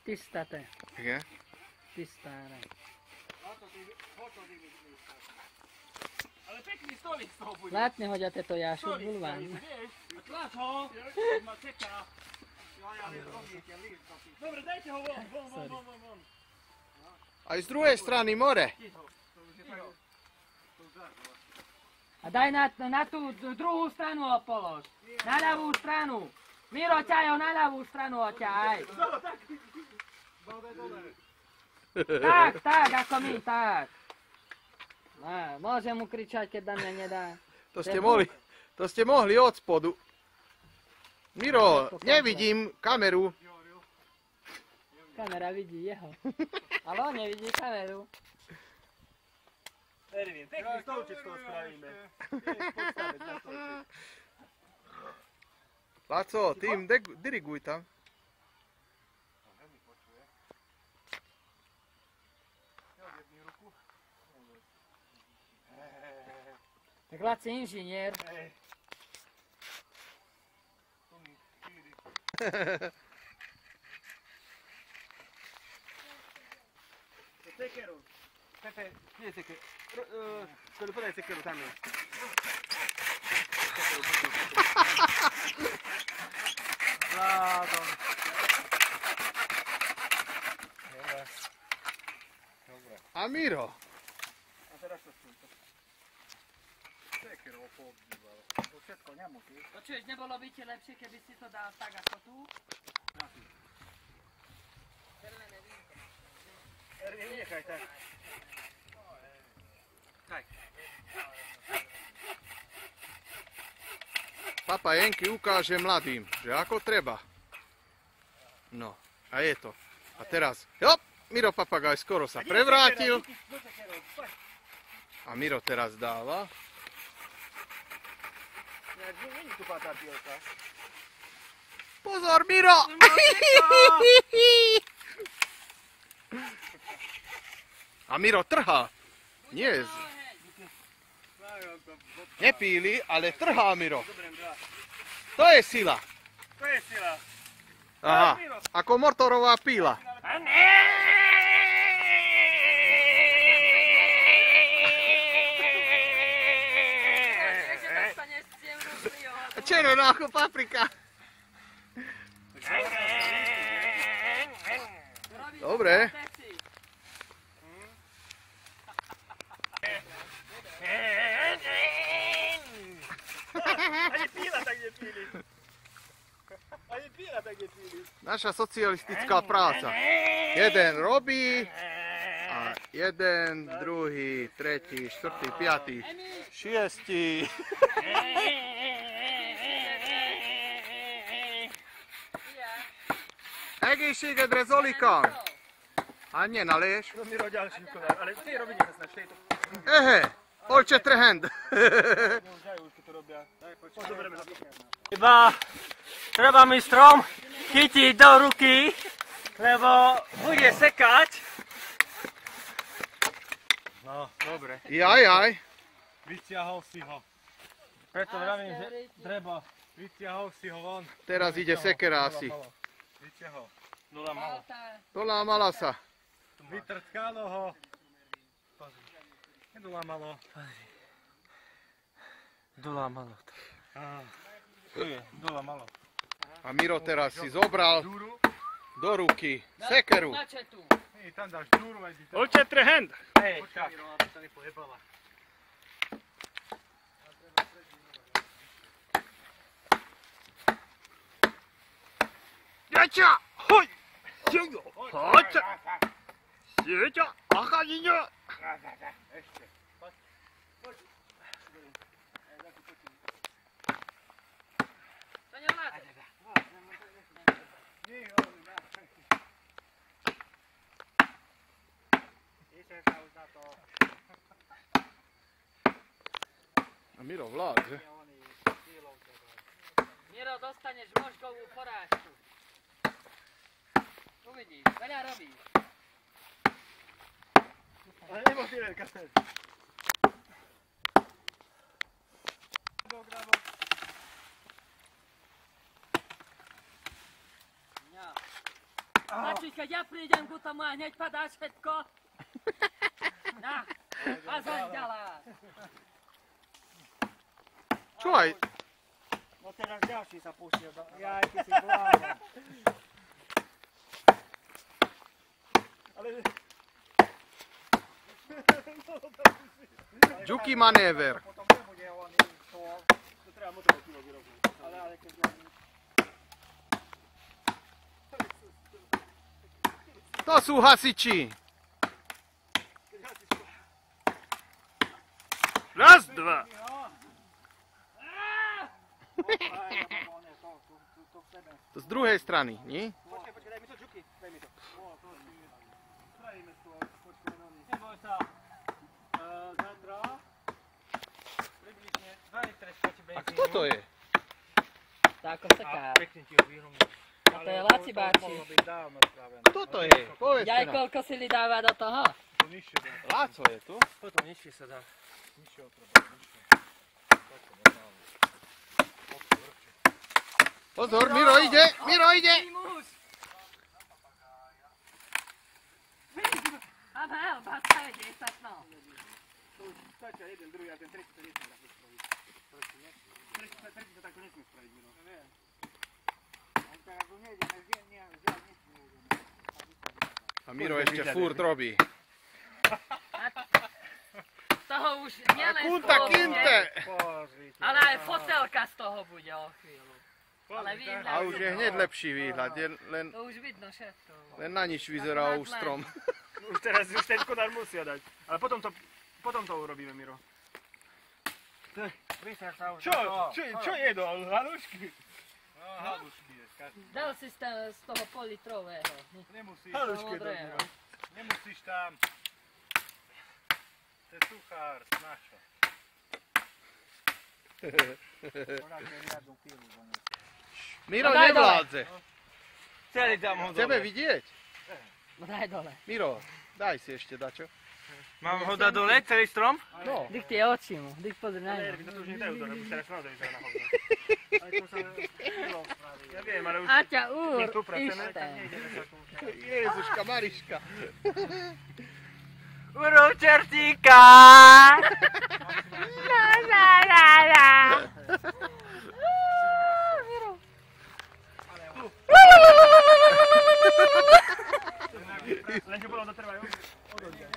Tisztate. Igen. Tisztára. Látni, hogy a te tojásod bulván. A i s druge strane more. A daj na tú druhú stranu ho polož. Na ľavú stranu. Miro, ťaj ho na ľavú stranu ťaj. Tak, ako my, tak. Môžem mu kričať, keď na mňa nedá. To ste mohli od spodu. Miro, nevidím kameru. Kamera vidí jeho. Ale on nevidí kameru. Neviem, pekný stolček z toho spravíme. Laco, ty im diriguj tam. Tak Laci inžinier. Sekeru. Pepe, nie sekeru. Skoro podaj sekeru tam je. Vládom. Dobre. A Miro? A teraz to skúšam. Sekeru podbýval. To všetko nemusí. Počuješ, nebolo by ti lepšie, keby si to dal tak ako tu? Červené vínko. Nechaj tak. Tak. Papa Jenky ukáže mladým, že ako treba. No, a je to. A teraz, hop, Miro papagaj skoro sa prevrátil. A Miro teraz dáva. Není tu pátá pielka. Pozor, Miro! A Miro trhá. Nie, nepíli, ale trhá Miro. To je sila. To je sila. Aha, ako motorová píla. Červená ako paprika. Dobre. Ani píla tak nepíli. Ani píla tak nepíli. Naša socialistická práca. Jeden robí a jeden, druhý, tretí, štvrtý, piatý, šiestý. Egészségedre, Zolikám! A nie naleješ? No Miro ďalší kolár, ale ty robí sa snaž, tejto. Ehe, olče trehend. Iba treba mi strom chytiť do ruky, lebo bude sekať. No, dobre. Jaj. Vyťahol si ho. Preto vravím, že treba. Vyťahol si ho von. Teraz ide sekera asi. Vyťahol. Dolámalo. Dolámala sa. Vytrtkalo ho. Nedolámalo. Dolámalo to. Dolámalo. A Miro teraz si zobral do ruky sekeru. Hej, tam dáš dúru aj ty. Olče trehend! Hej, počkaj, Miro, aby sa nepojebala. Jača! Hoj! Sieťo! Hoďte! Sieťa! Achadine! Ešte. To nevládzeš. A Miro vládze. Miro, dostaneš možgovú porážku. Uvidíš, veľa robíš. Ale nebo ty veľká sen. No. Musíš, keď ja prídem ku tomu a hneď padáš všetko. Na, pazoň ďalej. Čo aj? No teraz ďalší sa pustil. Ja ty si blázen. Ale... Džuky manéver. Potom nebude on to treba motorovú kilo vyrobiť. Ale keď ja... To sú hasiči. Raz, dva. Z druhej strany, nie? Počkaj, daj mi to, Džuky, daj mi to. Spravíme to, počkaj na mě. Neboj sa. Zandra. Približne 2 litre stačí benzínu. A kto to je? Tako sekár. Pekne ti ho vyhromil. A to je Laci Báči. Mohlo byť dávno spravené. Kto to je? Povedzte Jaj, nám. koľko si li dáva do toho? To nižšie dá. Láco je tu. Potom nižšie sa dá. Nižšie otreba, nižšie. Pozor, Miro ide, Miro ide. Abel, basta je 10, no. To už stačia jeden, druhý a ten tretí to nesmie takto spraviť. Tretí to takto nesmie spraviť, Miro. Ja viem. A Miro ešte furt robí. Z toho už nielen Kunta kinte. ale aj fotelka z toho bude o chvíľu. Ale výhľad... A už je hneď lepší výhľad, len To už vidno všetko. na nič vyzerá už strom. Už teraz už ten kodár musia dať. Ale potom to urobíme, Miro. Čo jedol? Halušky? Halušky je. Dal si z toho politrového. Nemusíš. Halušky modrého. Nemusíš tam. To je suchár, našo. Miro No daj nevládze. Celý tam ho Chceme vidieť? No daj dole. Miro, daj si ešte dačo. Mám ho dať dole, celý strom? No. Dyk tie oči mu, dyk pozri na ňu. To už nedajú dole, už teraz naozaj vyzerá na hovno. Ja viem, ale už... Aťa, tu pracujeme, isté. tak nejdeme sa tu. Jezuška, Mariška. Uro čertíka!